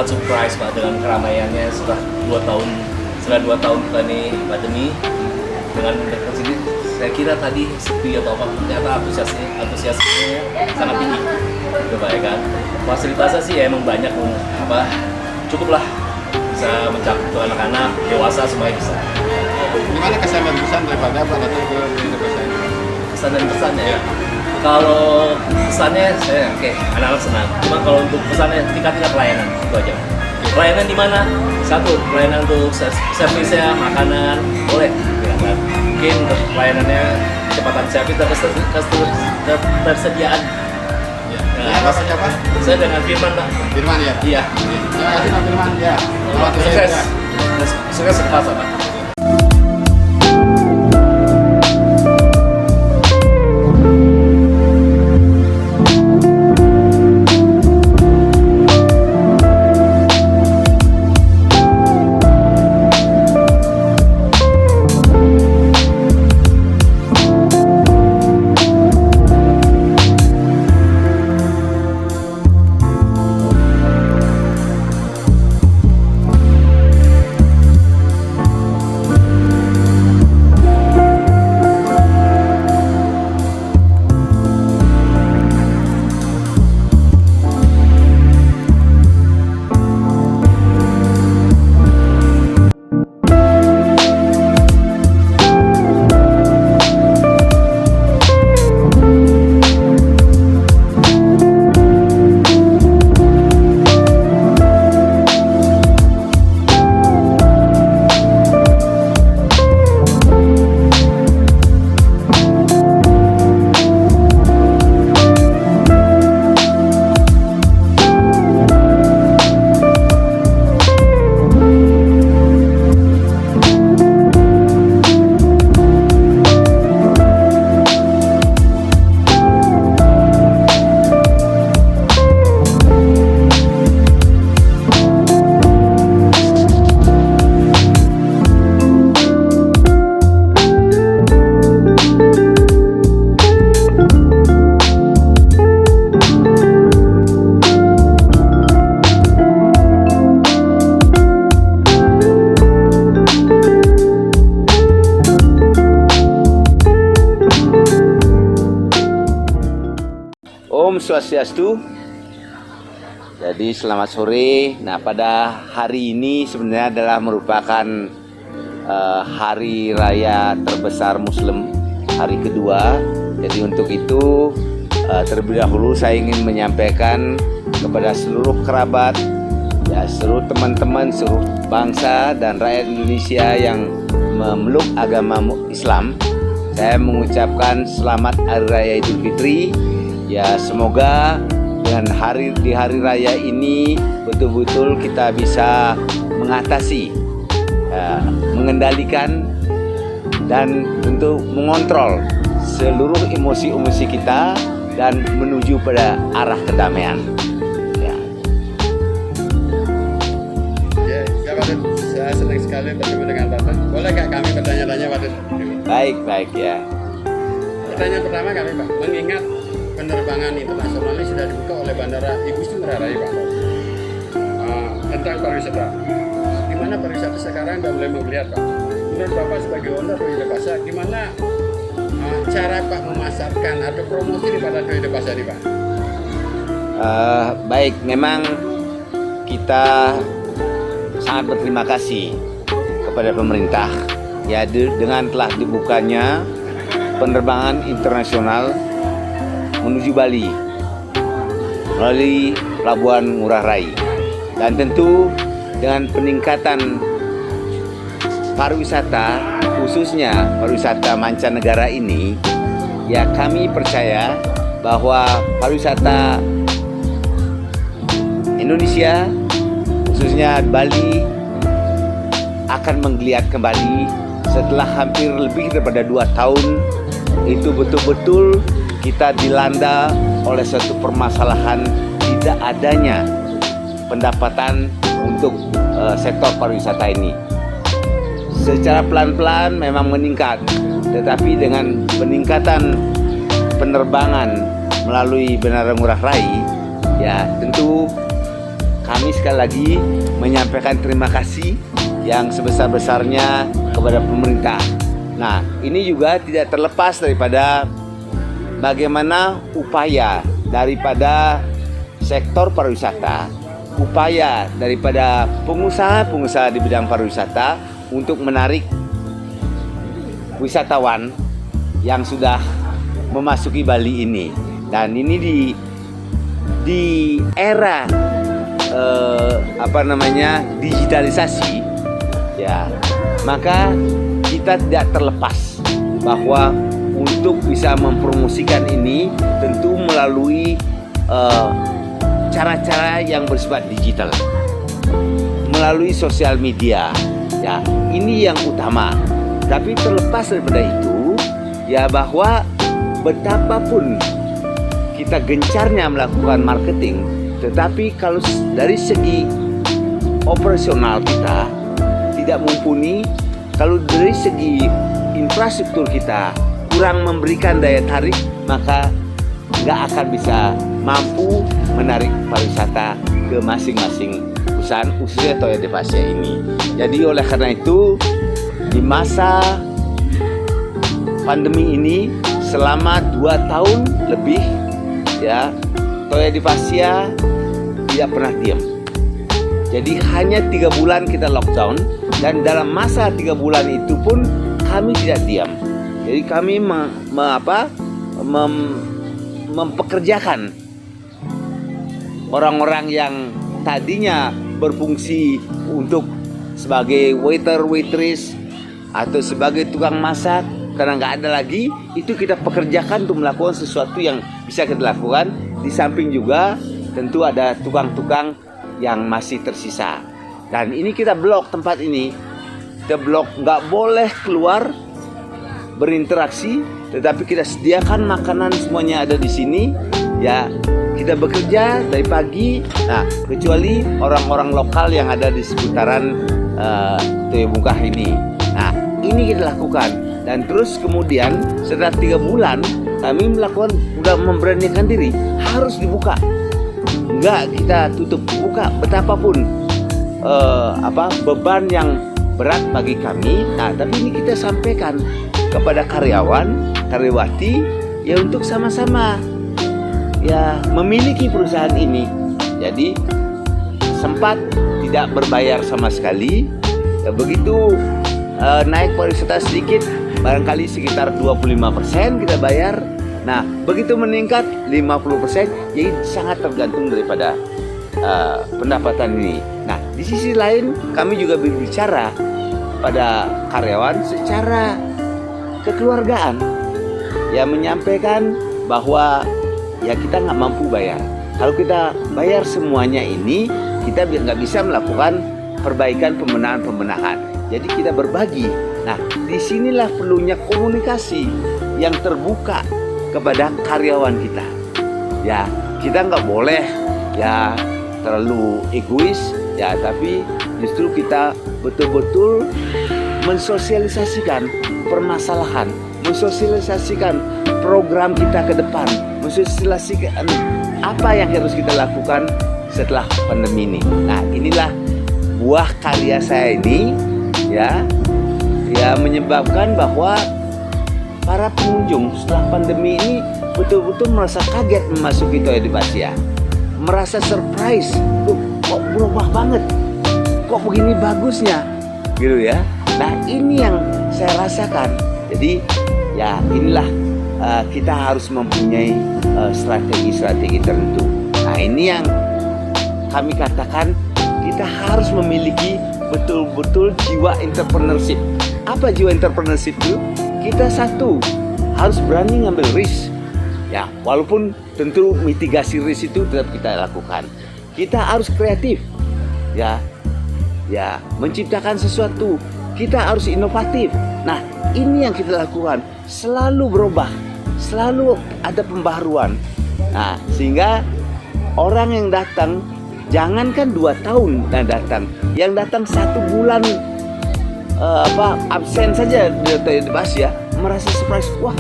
sangat surprise Pak dengan keramaiannya setelah 2 tahun kita nih pandemi dengan dekat sini. Saya kira tadi sepi atau apa, ternyata antusiasnya sangat tinggi, gitu Pak ya kan. Fasilitasnya sih ya emang banyak, cukup lah bisa mencakup anak-anak, dewasa semuanya bisa. Gimana kesan dan pesan daripada Pak datang ke Indonesia ini? Kesan dan pesannya ya. Kalau pesannya saya anak-anak senang. Cuma kalau untuk pesannya tingkat pelayanan itu aja. Pelayanan di mana? Satu, pelayanan untuk servisnya, makanan, boleh. Ya, kan? Mungkin untuk pelayanannya kecepatan servis dan ketersediaan. Ya. Nah, siapa? Saya dengan Firman Pak. Firman ya? Iya. Terima kasih Pak Firman ya. Sukses sekali Pak. Om Swastiastu. Jadi selamat sore. Nah, pada hari ini sebenarnya adalah merupakan hari raya terbesar Muslim, hari kedua. Jadi untuk itu terlebih dahulu saya ingin menyampaikan kepada seluruh kerabat, ya, seluruh teman-teman, seluruh bangsa dan rakyat Indonesia yang memeluk agama Islam, saya mengucapkan selamat Hari Raya Idul Fitri. Ya, semoga dengan di hari raya ini betul-betul kita bisa mengatasi, mengendalikan dan tentu mengontrol seluruh emosi-emosi kita dan menuju pada arah kedamaian. Ya. Ya, Pak, saya senang sekali bertemu dengan Bapak. Boleh nggak kami bertanya-tanya, Pak? Baik ya. Pertanyaan pertama kami, Pak, mengingat penerbangan internasional ini sudah dibuka oleh Bandara Igusti Ngurah Rai, Pak. Tentang pariwisata, di mana pariwisata sekarang sudah mulai menggeliat, Pak. Menurut Bapak sebagai owner Doi De Pasar, gimana cara Pak memasarkan atau promosi pada Doi De Pasar ini, Pak? Baik, memang kita sangat berterima kasih kepada pemerintah ya dengan telah dibukanya penerbangan internasional menuju Bali melalui Pelabuhan Ngurah Rai, dan tentu dengan peningkatan pariwisata, khususnya pariwisata mancanegara ini, ya kami percaya bahwa pariwisata Indonesia, khususnya Bali, akan menggeliat kembali setelah hampir lebih daripada 2 tahun itu betul-betul kita dilanda oleh suatu permasalahan tidak adanya pendapatan untuk sektor pariwisata ini. Secara pelan-pelan memang meningkat, tetapi dengan peningkatan penerbangan melalui Bandara Ngurah Rai, ya tentu kami sekali lagi menyampaikan terima kasih yang sebesar-besarnya kepada pemerintah. Nah, ini juga tidak terlepas daripada bagaimana upaya daripada sektor pariwisata, upaya daripada pengusaha-pengusaha di bidang pariwisata untuk menarik wisatawan yang sudah memasuki Bali ini. Dan ini di era digitalisasi, ya, maka kita tidak terlepas bahwa untuk bisa mempromosikan ini tentu melalui cara-cara yang bersifat digital, melalui sosial media, ya, ini yang utama. Tapi terlepas daripada itu, ya, bahwa betapapun kita gencarnya melakukan marketing, tetapi kalau dari segi operasional kita tidak mumpuni, kalau dari segi infrastruktur kita kurang memberikan daya tarik, maka nggak akan bisa mampu menarik pariwisata ke masing-masing perusahaan, khususnya Toya Devasya ini. Jadi oleh karena itu, di masa pandemi ini selama 2 tahun lebih, ya, Toya Devasya tidak pernah diam. Jadi hanya 3 bulan kita lockdown, dan dalam masa 3 bulan itu pun kami tidak diam. Jadi kami mempekerjakan orang-orang yang tadinya berfungsi untuk sebagai waiter, waitress, atau sebagai tukang masak, karena nggak ada lagi, itu kita pekerjakan untuk melakukan sesuatu yang bisa kita lakukan. Di samping juga tentu ada tukang-tukang yang masih tersisa. Dan ini kita blok tempat ini, kita blok, nggak boleh keluar berinteraksi, tetapi kita sediakan makanan semuanya ada di sini, ya. Kita bekerja dari pagi, nah, kecuali orang-orang lokal yang ada di seputaran Toya Bungkah ini. Nah, ini kita lakukan, dan terus kemudian setelah 3 bulan kami melakukan, udah memberanikan diri harus dibuka, enggak kita tutup, buka betapapun beban yang berat bagi kami. Nah, tapi ini kita sampaikan kepada karyawan, karyawati, ya, untuk sama-sama, ya, memiliki perusahaan ini. Jadi sempat tidak berbayar sama sekali, ya, begitu naik pariwisata sedikit, barangkali sekitar 25% kita bayar. Nah, begitu meningkat 50%, jadi sangat tergantung daripada pendapatan ini. Nah, di sisi lain kami juga berbicara pada karyawan secara kekeluargaan, ya, menyampaikan bahwa, ya, kita nggak mampu bayar. Kalau kita bayar semuanya ini, kita nggak bisa melakukan perbaikan, pembenahan. Jadi kita berbagi. Nah, disinilah perlunya komunikasi yang terbuka kepada karyawan kita. Ya, kita nggak boleh, ya, terlalu egois, ya, tapi justru kita betul-betul mensosialisasikan permasalahan, mensosialisasikan program kita ke depan, mensosialisasikan apa yang harus kita lakukan setelah pandemi ini. Nah, inilah buah karya saya ini, ya, menyebabkan bahwa para pengunjung setelah pandemi ini betul-betul merasa kaget memasuki Toya Devasya, merasa surprise, kok berubah banget, kok begini bagusnya, gitu ya. Nah, ini yang saya rasakan. Jadi, ya, inilah kita harus mempunyai strategi-strategi tertentu. Nah, ini yang kami katakan, kita harus memiliki betul-betul jiwa entrepreneurship. Apa jiwa entrepreneurship itu? Kita satu, harus berani ngambil risk. Ya, walaupun tentu mitigasi risk itu tetap kita lakukan. Kita harus kreatif. Ya, menciptakan sesuatu. Kita harus inovatif. Nah, ini yang kita lakukan. Selalu berubah, selalu ada pembaharuan. Nah, sehingga orang yang datang, jangankan 2 tahun datang, yang datang 1 bulan absen saja di Toya Devasya, merasa surprise, wah,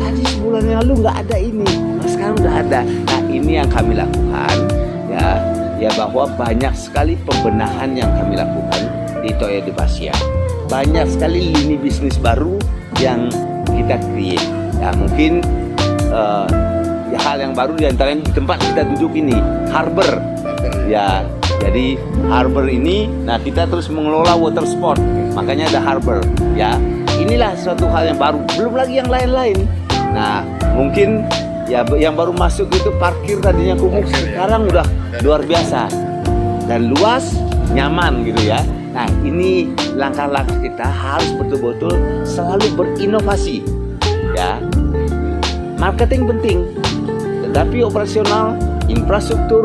tadi sebulan yang lalu nggak ada ini, nah, sekarang udah ada. Nah, ini yang kami lakukan, ya, ya bahwa banyak sekali pembenahan yang kami lakukan di Toya de Basia. Banyak sekali lini bisnis baru yang kita create. Ya mungkin ya, hal yang baru diantaranya di tempat kita duduk ini, harbor. Ya, jadi harbor ini, nah kita terus mengelola water sport, makanya ada harbor. Ya, inilah suatu hal yang baru. Belum lagi yang lain-lain. Nah, mungkin ya yang baru masuk itu parkir tadinya kumuh, sekarang udah luar biasa dan luas, nyaman gitu ya. Nah, ini langkah-langkah kita harus betul-betul selalu berinovasi. Ya, marketing penting, tetapi operasional, infrastruktur,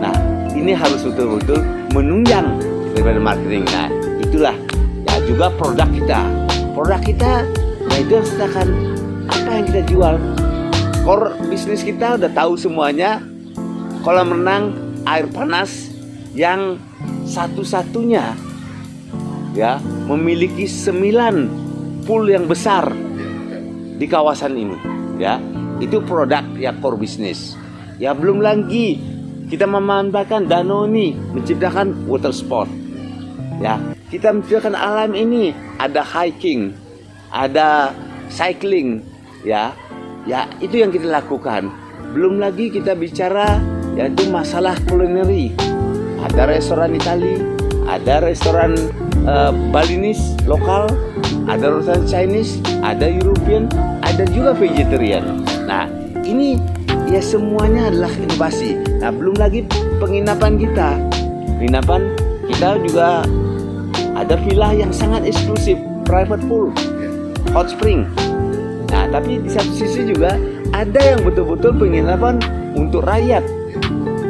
nah ini harus betul-betul menunjang daripada marketing. Nah, itulah ya juga produk kita. Produk kita, nah itu harus akan apa yang kita jual. Core bisnis kita udah tahu semuanya, kolam renang air panas yang satu-satunya ya memiliki 9 pool yang besar di kawasan ini ya. Itu produk ya core bisnis. Ya belum lagi kita memanfaatkan danau ini menciptakan water sport. Ya, kita menciptakan alam ini, ada hiking, ada cycling ya. Ya, itu yang kita lakukan. Belum lagi kita bicara yaitu masalah culinary. Ada restoran Itali, ada restoran Balinese lokal, ada restoran Chinese, ada European, ada juga vegetarian. Nah, ini ya semuanya adalah inovasi. Nah, belum lagi penginapan kita. Penginapan kita juga ada villa yang sangat eksklusif, private pool, hot spring. Nah, tapi di satu sisi juga ada yang betul-betul penginapan untuk rakyat,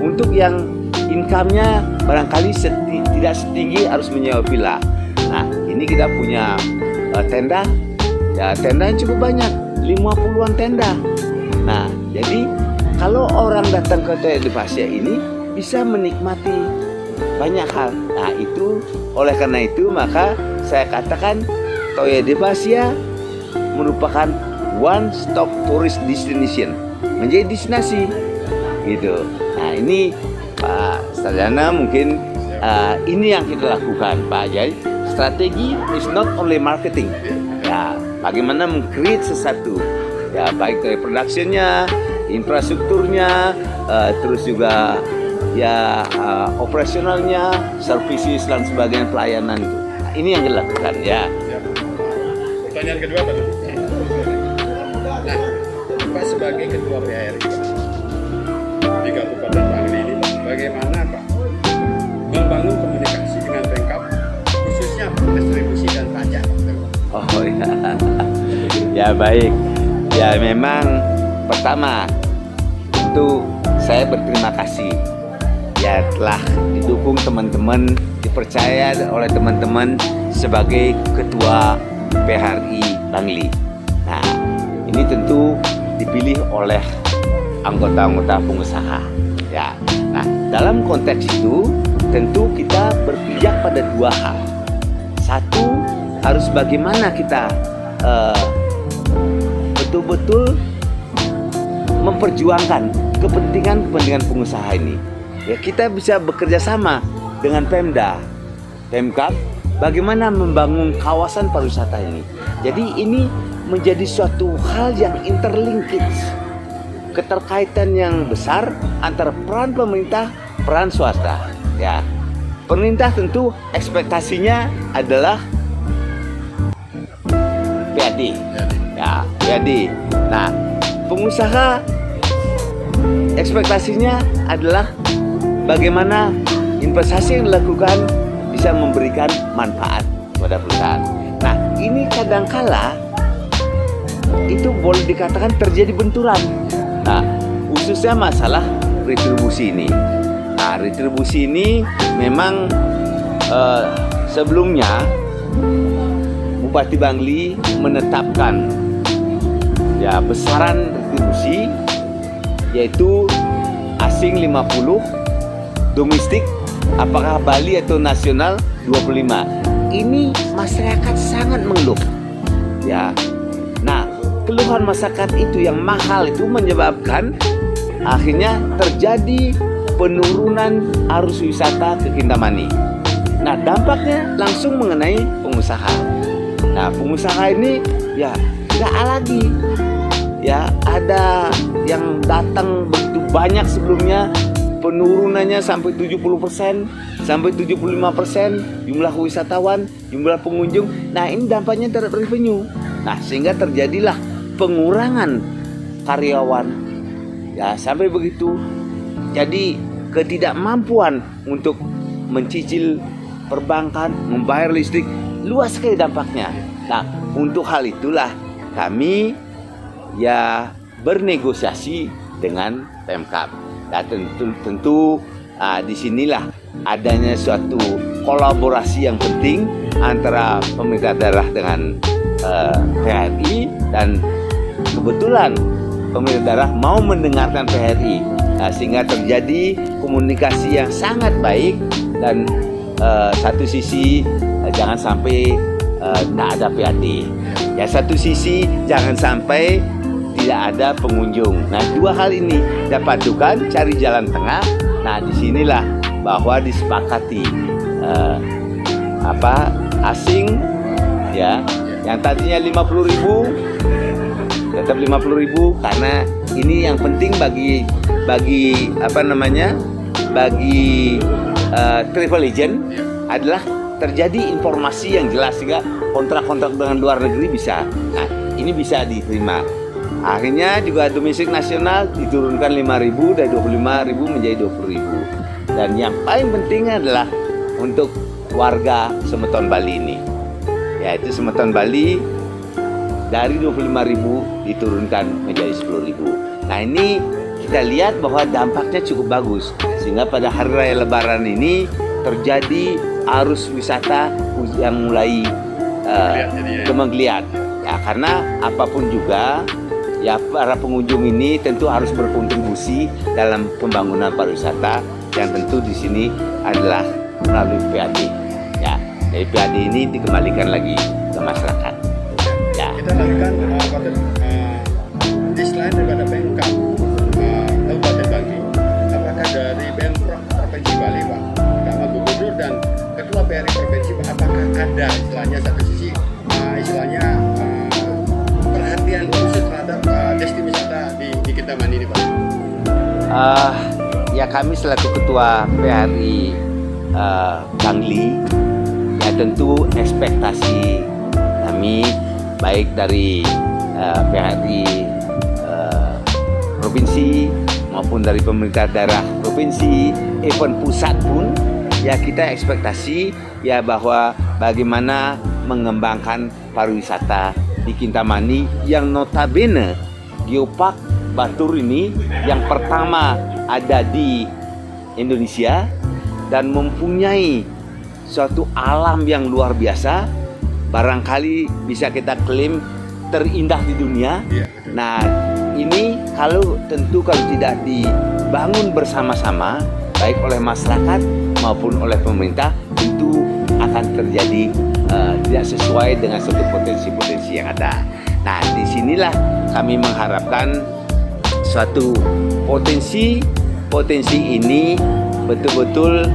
untuk yang income-nya barangkali tidak setinggi harus menyewa villa. Nah, ini kita punya tenda, ya tenda yang cukup banyak, 50-an tenda. Nah, jadi kalau orang datang ke Toya de Basia ini bisa menikmati banyak hal. Nah, itu oleh karena itu maka saya katakan Toya de Basia merupakan one stop tourist destination, menjadi destinasi gitu. Nah, ini Pak Sarjana mungkin ini yang kita lakukan Pak. Jadi strategi is not only marketing ya, bagaimana meng-create sesuatu ya, baik dari productionnya, infrastrukturnya, terus juga ya operasionalnya, services dan sebagainya, pelayanan itu. Nah, ini yang dilakukan ya. Pertanyaan kedua Pak. Nah, Pak sebagai ketua PHRI di Kabupaten Bangli ini, bagaimana Pak membangun komunikasi dengan Pemkab khususnya distribusi dan pajak? Oh ya, ya baik. Ya memang pertama tentu saya berterima kasih ya telah didukung teman-teman, dipercaya oleh teman-teman sebagai ketua PHRI Bangli. Nah, ini tentu dipilih oleh anggota-anggota pengusaha ya. Nah, dalam konteks itu tentu kita berpijak pada dua hal. Satu, harus bagaimana kita betul-betul memperjuangkan kepentingan pengusaha ini. Ya, kita bisa bekerja sama dengan Pemda, Pemkab, bagaimana membangun kawasan pariwisata ini. Jadi ini menjadi suatu hal yang interlinkage, keterkaitan yang besar antara peran pemerintah, peran swasta. Ya, pemerintah tentu ekspektasinya adalah PAD. Ya, PAD. Nah, pengusaha ekspektasinya adalah bagaimana investasi yang dilakukan bisa memberikan manfaat kepada perusahaan. Nah, ini kadangkala itu boleh dikatakan terjadi benturan. Nah, khususnya masalah retribusi ini. Nah, retribusi ini memang sebelumnya Bupati Bangli menetapkan ya besaran retribusi yaitu asing 50, domestik apakah Bali atau nasional 25. Ini masyarakat sangat mengeluh. Ya. Nah, keluhan masyarakat itu yang mahal itu menyebabkan akhirnya terjadi penurunan arus wisata ke Kintamani. Nah, dampaknya langsung mengenai pengusaha. Nah, pengusaha ini ya nggak lagi ya ada yang datang begitu banyak sebelumnya, penurunannya sampai 70%, sampai 75% jumlah wisatawan, jumlah pengunjung. Nah, ini dampaknya terhadap revenue. Nah, sehingga terjadilah pengurangan karyawan. Ya, sampai begitu. Jadi ketidakmampuan untuk mencicil perbankan, membayar listrik, luas sekali dampaknya. Nah, untuk hal itulah kami ya bernegosiasi dengan Pemkab. Nah, tentu disinilah adanya suatu kolaborasi yang penting antara pemerintah daerah dengan PHRI, dan kebetulan pemerintah daerah mau mendengarkan PHRI, sehingga terjadi komunikasi yang sangat baik. Dan satu sisi jangan sampai tidak ada PAD, ya satu sisi jangan sampai tidak ada pengunjung. Nah, dua hal ini dipadukan, cari jalan tengah. Nah, disinilah bahwa disepakati asing ya yang tadinya 50.000 tetap 50.000, karena ini yang penting bagi travel agent adalah terjadi informasi yang jelas, sehingga kontrak-kontrak dengan luar negeri bisa. Nah, ini bisa diterima. Akhirnya juga domestik nasional diturunkan 5.000 dari 25.000 menjadi 20.000. Dan yang paling penting adalah untuk warga Semeton Bali ini, yaitu Semeton Bali dari 25.000 diturunkan menjadi 10.000. Nah, ini kita lihat bahwa dampaknya cukup bagus, sehingga pada hari raya Lebaran ini terjadi arus wisata yang mulai menggeliat. Ya, karena apapun juga ya para pengunjung ini tentu harus berkontribusi dalam pembangunan pariwisata, yang tentu di sini adalah melalui PAD. Ya, dari PAD ini dikembalikan lagi ke masyarakat. Ya. Kita lakukan selain daripada Pemkab Kabupaten Bangli, apakah dari Pemprov Provinsi Bali, Pak, Bapak Gubernur dan Ketua PRI Provinsi, Pak, apakah ada istilahnya satu sisi perhatian khusus terhadap destinasi wisata di Kintamani ini, Pak? Ya, kami selaku Ketua PRI Bangli, ya tentu ekspektasi kami baik dari PRI provinsi maupun dari pemerintah daerah provinsi, even pusat pun, ya kita ekspektasi ya bahwa bagaimana mengembangkan pariwisata di Kintamani yang notabene Geopark Batur ini yang pertama ada di Indonesia dan mempunyai suatu alam yang luar biasa, barangkali bisa kita klaim terindah di dunia. Nah, ini kalau tidak dibangun bersama-sama baik oleh masyarakat maupun oleh pemerintah, tentu akan terjadi tidak sesuai dengan suatu potensi-potensi yang ada. Nah, disinilah kami mengharapkan suatu potensi ini betul-betul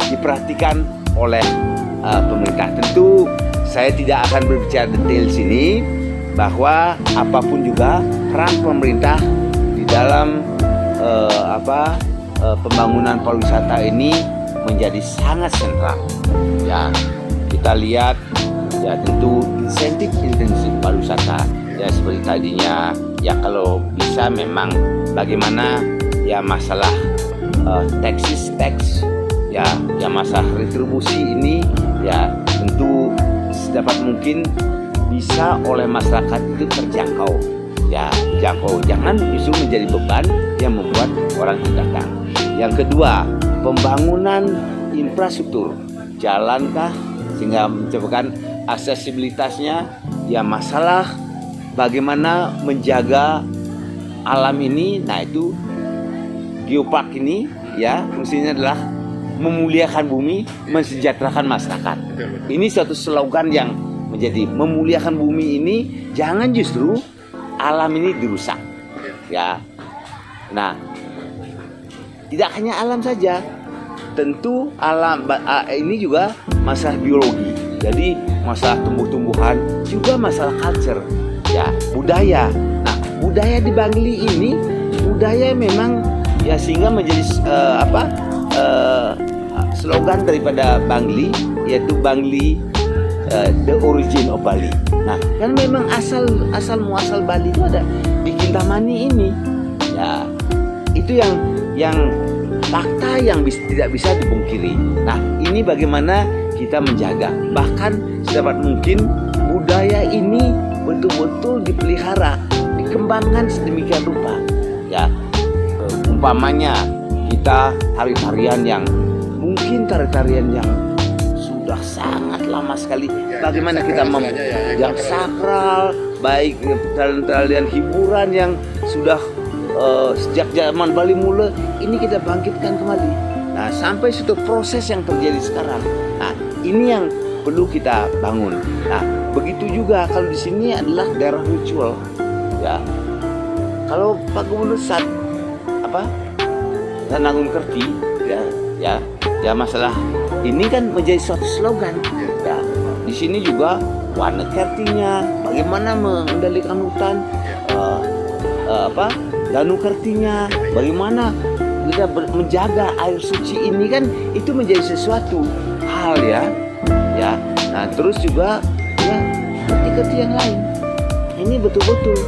diperhatikan oleh pemerintah. Tentu saya tidak akan berbicara detail sini, bahwa apapun juga peran pemerintah di dalam pembangunan pariwisata ini menjadi sangat sentral. Ya, kita lihat ya tentu insentif pariwisata ya seperti tadinya ya, kalau bisa memang bagaimana ya masalah tax ya masalah retribusi ini ya tentu sedapat mungkin bisa oleh masyarakat itu terjangkau. Ya, jangkau, jangan justru menjadi beban yang membuat orang datang. Yang kedua, pembangunan infrastruktur, jalankah sehingga menciptakan aksesibilitasnya, ya masalah bagaimana menjaga alam ini. Nah, itu Geopark ini ya fungsinya adalah memuliakan bumi, mensejahterakan masyarakat. Ini suatu slogan yang menjadi memuliakan bumi ini, jangan justru alam ini dirusak. Ya. Nah, tidak hanya alam saja, tentu alam ini juga masalah biologi. Jadi masalah tumbuh-tumbuhan, juga masalah culture, ya budaya. Nah, budaya di Bangli ini budaya memang ya sehingga menjadi slogan daripada Bangli, yaitu Bangli the origin of Bali. Nah, kan memang asal muasal Bali itu ada di Kintamani ini. Ya, itu yang fakta yang tidak bisa dipungkiri. Nah, ini bagaimana kita menjaga, bahkan sedapat mungkin budaya ini betul-betul dipelihara, dikembangkan sedemikian rupa. Ya, umpamanya kita tarian yang mungkin tarian yang sudah sangat lama sekali. Bagaimana kita yang sakral, baik tarian hiburan yang sudah sejak zaman Bali mula, ini kita bangkitkan kembali. Nah, sampai suatu proses yang terjadi sekarang. Nah, ini yang perlu kita bangun. Nah, begitu juga kalau di sini adalah daerah ritual. Ya, kalau Pak Gubernur Sananggung Kerti, ya masalah ini kan menjadi suatu slogan. Ya, di sini juga warna kertinya, bagaimana mengendalikan hutan, Danu Kertinya, bagaimana kita menjaga air suci ini kan itu menjadi sesuatu hal ya. Nah terus juga ya kerti-kerti yang lain ini betul-betul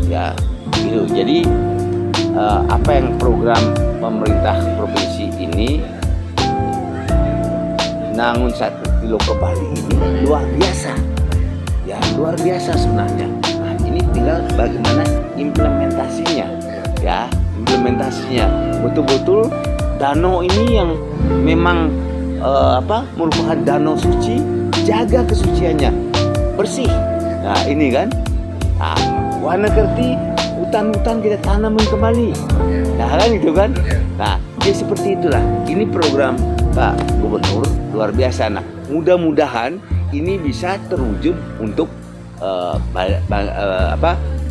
ya gitu. Jadi apa yang program pemerintah provinsi ini Nangun Satu Kilo ke Bali ini luar biasa ya, luar biasa sebenarnya. Nah ini tinggal bagaimana implementasinya ya, betul-betul danau ini yang memang merupakan danau suci, jaga kesuciannya, bersih. Nah ini kan, warna kerti, hutan-hutan kita tanamin kembali. Nah kan itu kan. Nah ya seperti itulah. Ini program Pak Gubernur luar biasa. Nah mudah-mudahan ini bisa terwujud untuk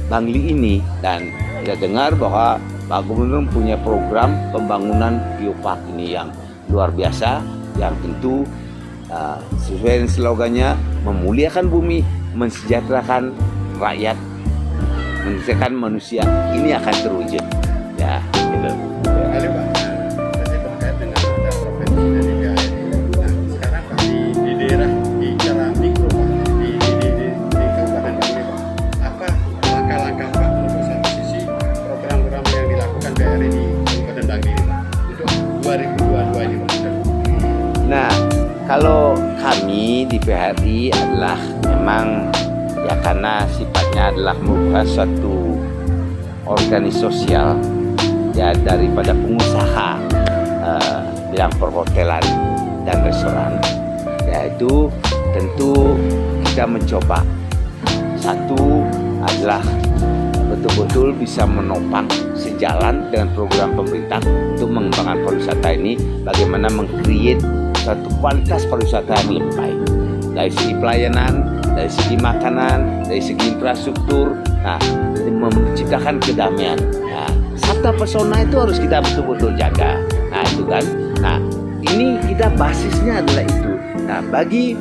Bangli ini, dan kita dengar bahwa Pak Gubernur punya program pembangunan biopark ini yang luar biasa, yang tentu sesuai dengan slogannya memuliakan bumi, mensejahterakan rakyat, mensejahterakan manusia. Ini akan terwujud ya gitu. Kali Pak, tadi terkait dengan ada provinsi dari BRI. Nah, sekarang Pak di daerah di secara mikro Pak, di Kabupaten Bangli Pak, apa langkah-langkah Pak untuk satu sisi program-program yang dilakukan BRI di Kabupaten Bangli ini Pak untuk 2022 ini Pak? Nah, kalau kami di PHRI adalah memang ya karena sifatnya adalah merupakan suatu organisasi sosial ya daripada pengusaha bidang perhotelan dan restoran, yaitu tentu kita mencoba satu adalah betul-betul bisa menopang sejalan dengan program pemerintah untuk mengembangkan pariwisata ini, bagaimana meng-create satu kualitas pariwisata yang lebih baik dari segi pelayanan, dari segi makanan, dari segi infrastruktur. Nah, menciptakan kedamaian. Nah, sabta pesona itu harus kita betul-betul jaga. Nah, itu kan. Nah, ini kita basisnya adalah itu. Nah, bagi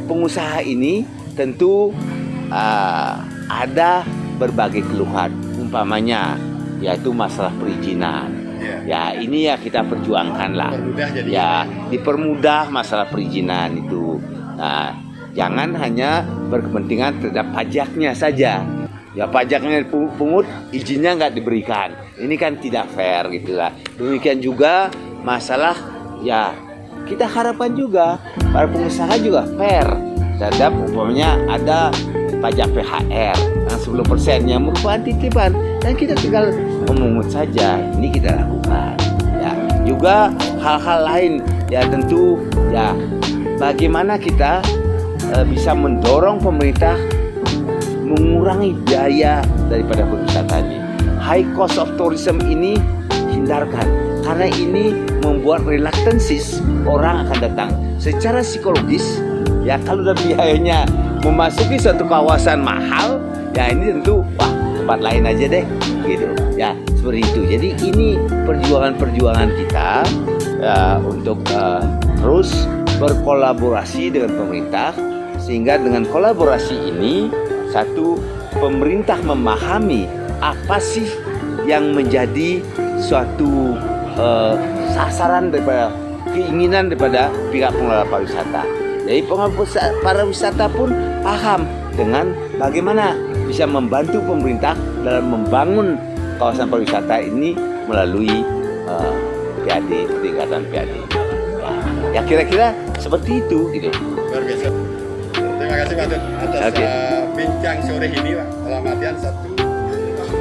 pengusaha ini tentu ada berbagai keluhan, umpamanya yaitu masalah perizinan. Ya ini ya kita perjuangkan lah. Ya dipermudah masalah perizinan itu. Nah, jangan hanya berkepentingan terhadap pajaknya saja. Ya pajaknya pungut, izinnya nggak diberikan. Ini kan tidak fair gitulah. Demikian juga masalah ya kita harapkan juga para pengusaha juga fair terhadap umpamanya ada pajak PHR yang 10% yang merupakan titipan dan kita tinggal memungut saja. Ini kita lakukan. Ya, juga hal-hal lain ya tentu ya bagaimana kita bisa mendorong pemerintah mengurangi biaya daripada pariwisata ini. High cost of tourism ini hindarkan karena ini membuat reluctances orang akan datang. Secara psikologis ya kalau udah biayanya memasuki suatu kawasan mahal, ya ini tentu wah tempat lain aja deh, gitu. Ya seperti itu. Jadi ini perjuangan kita untuk terus berkolaborasi dengan pemerintah, sehingga dengan kolaborasi ini satu, pemerintah memahami apa sih yang menjadi suatu sasaran daripada keinginan daripada pihak pengelola pariwisata. Jadi pengelola pariwisata pun paham dengan bagaimana bisa membantu pemerintah dalam membangun kawasan pariwisata ini melalui PAD, peningkatan PAD. Ya kira-kira seperti itu gitu. Luar biasa. Terima kasih Pak Tut atas bincang sore ini Pak. Dalam artian satu,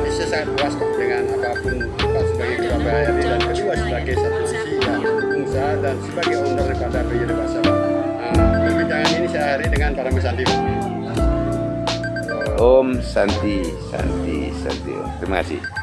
bisa sangat puas Pak dengan apapun Pak sebagai ketua PAD, dan kedua sebagai satu sisi ya, pengusaha dan sebagai owner daripada PJD Pasar. Perbincangan ini saya akhiri dengan para Santi Pak. Om Santi. Terima kasih.